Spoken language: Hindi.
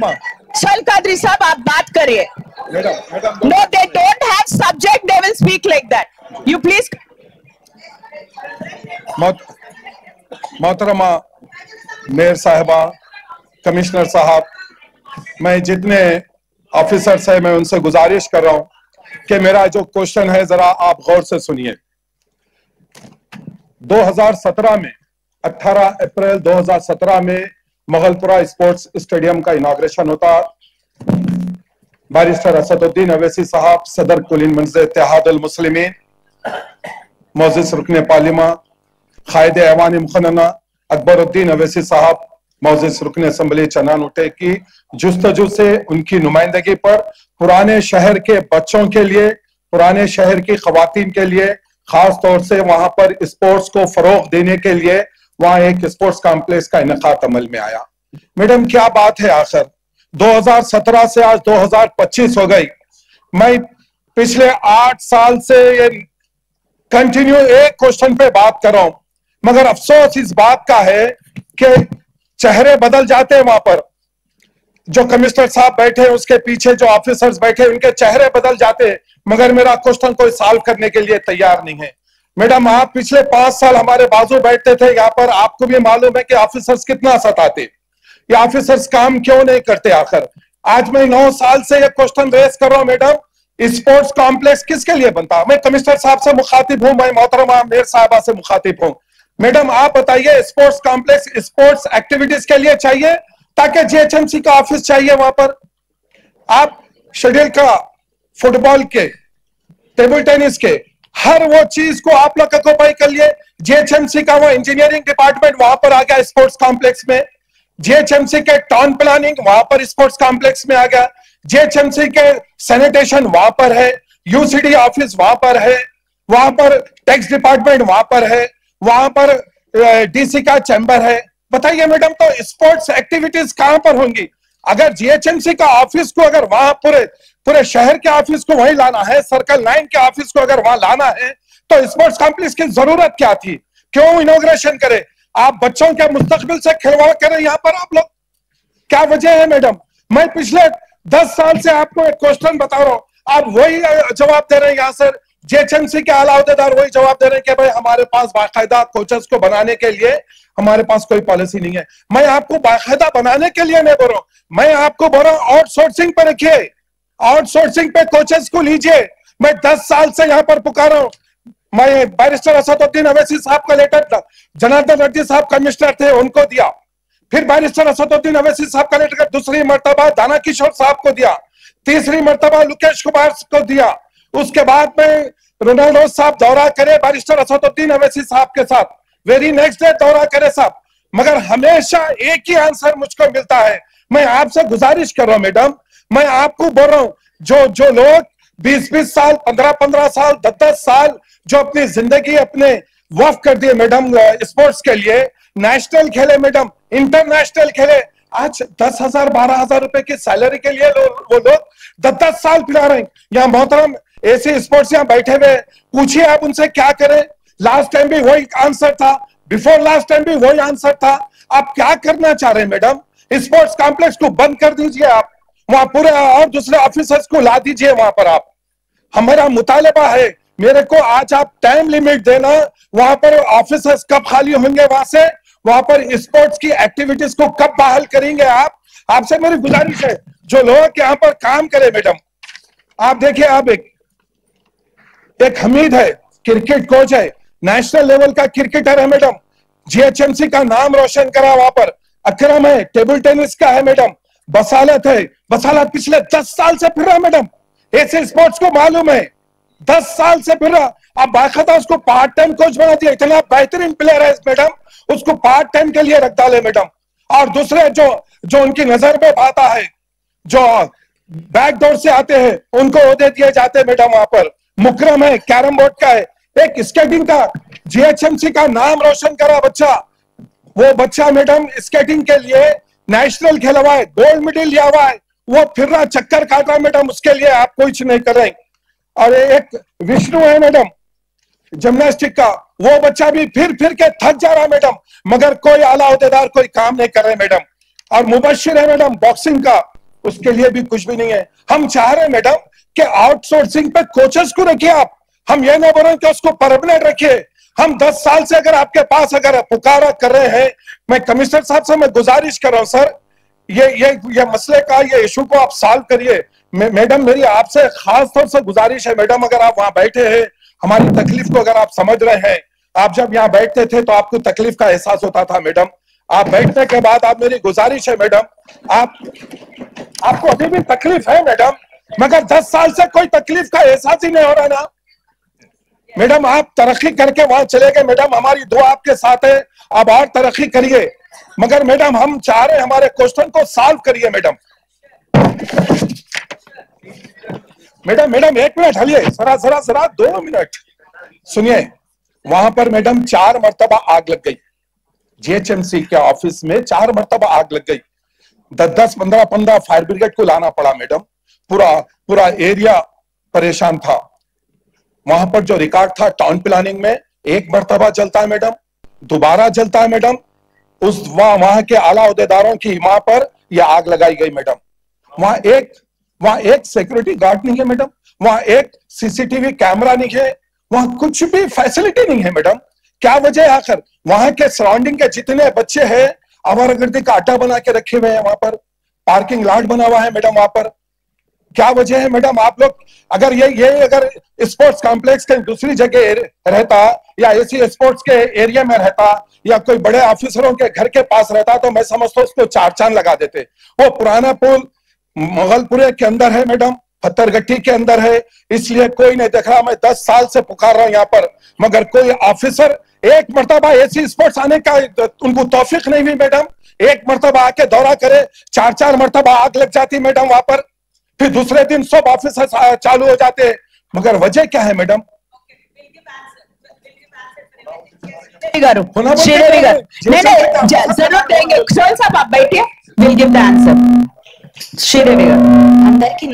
चल कादरी साहब आप बात करिए। No they don't have subject, they will speak like that. You please. मोहतरमा मेयर साहिबा, कमिश्नर साहब, मैं जितने ऑफिसर्स हैं मैं उनसे गुजारिश कर रहा हूं कि मेरा जो क्वेश्चन है जरा आप गौर से सुनिए। 2017 में 18 अप्रैल 2017 में मुगलपुरा स्पोर्ट्स स्टेडियम का इनॉग्रेशन होता। बैरिस्टर असदुद्दीन अवैसी साहब, सदर कुलीन मंज़िल इत्तेहादुल मुस्लिमीन, मोअज़्ज़िज़ रुकन पार्लिमा, कायद ऐवान मुखन्ना अकबरुद्दीन अवैसी साहब, मोअज़्ज़िज़ रुकन असम्बली चनान उटे की जुस्तजू से उनकी नुमाइंदगी पर पुराने शहर के बच्चों के लिए, पुराने शहर की खवातीन के लिए, खास तौर से वहां पर स्पोर्ट्स को फरोग देने के लिए वहां एक स्पोर्ट्स कॉम्प्लेक्स का इनेकाद अमल में आया। मैडम क्या बात है, आखिर 2017 से आज 2025 हो गई। मैं पिछले 8 साल से ये कंटिन्यू एक क्वेश्चन पे बात कर रहा हूं, मगर अफसोस इस बात का है कि चेहरे बदल जाते हैं। वहां पर जो कमिश्नर साहब बैठे, उसके पीछे जो ऑफिसर्स बैठे, उनके चेहरे बदल जाते हैं, मगर मेरा क्वेश्चन कोई सॉल्व करने के लिए तैयार नहीं है। मैडम आप पिछले 5 साल हमारे बाजू बैठते थे यहाँ पर, आपको भी मालूम है कि ऑफिसर्स कितना सताते, ये ऑफिसर्स काम क्यों नहीं करते। आखिर आज मैं 9 साल से ये क्वेश्चन रेस कर रहा हूं मैडम, स्पोर्ट्स कॉम्प्लेक्स किसके लिए बनता। मैं कमिश्नर साहब से मुखातिब हूं, मैं मोहतरमा मेयर साहबा से मुखातिब हूं। मैडम आप बताइए, स्पोर्ट्स कॉम्प्लेक्स स्पोर्ट्स एक्टिविटीज के लिए चाहिए, ताकि जीएचएमसी का ऑफिस चाहिए वहां पर। आप शेड्यूल का, फुटबॉल के, टेबल टेनिस के, हर वो चीज को आप लोग ऑक्युपाई कर लिए। जीएचएमसी का वो इंजीनियरिंग डिपार्टमेंट वहां पर आ गया स्पोर्ट्स कॉम्प्लेक्स में, जीएचएमसी के टाउन प्लानिंग वहां पर स्पोर्ट्स कॉम्प्लेक्स में आ गया, जीएचएमसी के सैनिटेशन वहां पर है, यूसीडी ऑफिस वहां पर है, वहां पर टैक्स डिपार्टमेंट वहां पर है, वहां पर डीसी का चैम्बर है। बताइए मैडम, तो स्पोर्ट्स एक्टिविटीज कहां पर होंगी? अगर जीएचएमसी का ऑफिस को अगर वहां पूरे शहर के ऑफिस को वहीं लाना है, सर्कल 9 के ऑफिस को अगर वहां लाना है, तो स्पोर्ट्स कॉम्प्लेक्स की जरूरत क्या थी? क्यों इनॉग्रेशन करे? आप बच्चों के मुस्तकबिल से खिलवाड़ करें यहाँ पर आप लोग, क्या वजह है मैडम? मैं पिछले 10 साल से आपको एक क्वेश्चन बता रहा हूं, आप वही जवाब दे रहे हैं। यहाँ सर जीएचएमसी के आला अहदेदार वही जवाब दे रहे हैं कि भाई हमारे पास बाकायदा कोचेस को बनाने के लिए हमारे पास कोई पॉलिसी नहीं है। मैं आपको बाकायदा बनाने के लिए नहीं बोल रहा हूं, मैं आपको बोल रहा हूं आउटसोर्सिंग पे रखिए, आउटसोर्सिंग पे कोचेस को लीजिए। मैं 10 साल से यहाँ पर पुकार रहा हूं। मैं बैरिस्टर असदुद्दीन अवैसी साहब का लेटर था, जनार्दन रेड्डी साहब कमिश्नर थे, उनको दिया। फिर बैरिस्टर असदुद्दीन अवैसी साहब का लेटर दूसरी मर्तबा दाना किशोर साहब को दिया, तीसरी मर्तबा लोकेश कुमार को दिया। उसके बाद में रोनाल्डो साहब दौरा करे बैरिस्टर असदुद्दीन अवैसी साहब के साथ, वेरी नेक्स्ट डे दौरा करे साहब, मगर हमेशा एक ही आंसर मुझको मिलता है। मैं आपसे गुजारिश कर रहा हूं मैडम, मैं आपको बोल रहा हूं, जो लोग 20-20 साल, 15-15 साल, 10-10 साल जो अपनी जिंदगी अपने वक्फ कर दिए मैडम स्पोर्ट्स के लिए, नेशनल खेले मैडम, इंटरनेशनल खेले, आज 10,000 12,000 रुपए की सैलरी के लिए वो लोग 10-10 साल पिला रहे हैं। यहाँ मोहतरम ऐसे स्पोर्ट्स यहाँ बैठे हुए, पूछिए आप उनसे क्या करें। लास्ट टाइम भी वही आंसर था, बिफोर लास्ट टाइम भी वही आंसर था। आप क्या करना चाह रहे हैं मैडम? स्पोर्ट्स कॉम्प्लेक्स को बंद कर दीजिए आप, वहां पूरे और दूसरे ऑफिसर्स को ला दीजिए वहां पर आप। हमारा मुतालबा है, मेरे को आज आप टाइम लिमिट देना, वहां पर ऑफिसर्स कब खाली होंगे, वहां पर स्पोर्ट्स की एक्टिविटीज को कब बहाल करेंगे आप। आपसे मेरी गुजारिश है, जो लोग यहाँ पर काम करे मैडम, आप देखिए, आप एक हमीद है, क्रिकेट कोच है, नेशनल लेवल का क्रिकेटर है मैडम, जीएचएमसी का नाम रोशन करा। वहां पर अकरम है, टेबल टेनिस का है मैडम, बसालत है, बसालत पिछले 10 साल से फिर रहा मैडम, ऐसे स्पोर्ट्स को मालूम है, 10 साल से फिर रहा। अब बाकायदा उसको पार्ट टाइम कोच बना दिया, इतना बेहतरीन प्लेयर है मैडम, उसको पार्ट टाइम के लिए रख डाले मैडम। और दूसरे जो उनकी नजर में आता है, जो बैकडोर से आते हैं, उनको ओहदे दिए जाते हैं मैडम। वहां पर मुकरम है, कैरम बोर्ड का है, एक स्केटिंग का जीएचएमसी का नाम रोशन करा बच्चा, वो बच्चा मैडम स्केटिंग के लिए नेशनल खेला हुआ है, गोल्ड मेडल लिया हुआ है, वो फिर रहा, चक्कर काट रहा मैडम, उसके लिए आप कुछ नहीं कर रहे। और एक विष्णु है मैडम जिम्नास्टिक का, वो बच्चा भी फिर के थक जा रहा मैडम, मगर कोई आला अहदेदार कोई काम नहीं कर रहे मैडम। और मुबशिर है मैडम बॉक्सिंग का, उसके लिए भी कुछ भी नहीं है। हम चाह रहे हैं मैडम कि आउटसोर्सिंग पे कोचेस को रखिए आप, हम ये ना बोल रहे कि उसको परमानेंट रखिए। हम 10 साल से अगर आपके पास अगर पुकारा कर रहे हैं, मैं कमिश्नर साहब से मैं गुजारिश कर रहा हूं सर, ये मसले का ये इशू को आप सॉल्व करिए। मैडम मेरी आपसे खास तौर से गुजारिश है मैडम, अगर आप वहां बैठे हैं, हमारी तकलीफ को अगर आप समझ रहे हैं, आप जब यहाँ बैठते थे तो आपको तकलीफ का एहसास होता था मैडम, आप बैठने के बाद आप मेरी गुजारिश है मैडम, आपको अभी भी तकलीफ है मैडम, मगर 10 साल से कोई तकलीफ का एहसास ही नहीं हो रहा ना मैडम। आप तरक्की करके वहां चले गए मैडम, हमारी दुआ आपके साथ है, आप और तरक्की करिए, मगर मैडम हम चाह रहे हैं हमारे क्वेश्चन को सॉल्व करिए मैडम। मैडम 1 मिनट हलिए, जरा 2 मिनट सुनिए। वहां पर मैडम 4 मरतबा आग लग गई, जीएचएमसी के ऑफिस में 4 मरतबा आग लग गई, 10 15 फायर ब्रिगेड को लाना पड़ा मैडम, पूरा एरिया परेशान था। वहां पर जो रिकॉर्ड था टाउन प्लानिंग में 1 मरतबा जलता है मैडम, दोबारा जलता है मैडम, उस वहां के आला ओहदेदारों की वहां पर यह आग लगाई गई मैडम। वहां एक सिक्योरिटी गार्ड नहीं है मैडम, वहां एक सीसीटीवी कैमरा नहीं है, वहां कुछ भी फैसिलिटी नहीं है मैडम। क्या वजह है आखिर? वहां के सराउंडिंग के जितने बच्चे हैं आवारागर्दी का अड्डा बना के रखे हुए हैं, वहां पर पार्किंग लॉट बना हुआ है मैडम, वहां पर क्या वजह है मैडम? आप लोग अगर ये अगर स्पोर्ट्स कॉम्प्लेक्स के दूसरी जगह रहता या ऐसी स्पोर्ट्स के एरिया में रहता या कोई बड़े ऑफिसरों के घर के पास रहता तो मैं समझता उसको 4 चांद लगा देते। वो पुराना पुल मुगलपुरे के अंदर है मैडम, पत्थरगट्टी के अंदर है, इसलिए कोई नहीं देख रहा। मैं 10 साल से पुकार रहा हूं यहाँ पर, मगर कोई ऑफिसर 1 मरतबा ऐसी स्पोर्ट्स आने का उनको तौफीक नहीं हुई मैडम। 1 मरतबा आके दौरा करे, 4 मरतबा आग लग जाती मैडम वहां पर, फिर दूसरे दिन सब ऑफिसर चालू हो जाते हैं, मगर वजह क्या है मैडम? जरूर देंगे, सोहेल साहब आप बैठिए, will give the answer. Sridevi गाరు అందరికీ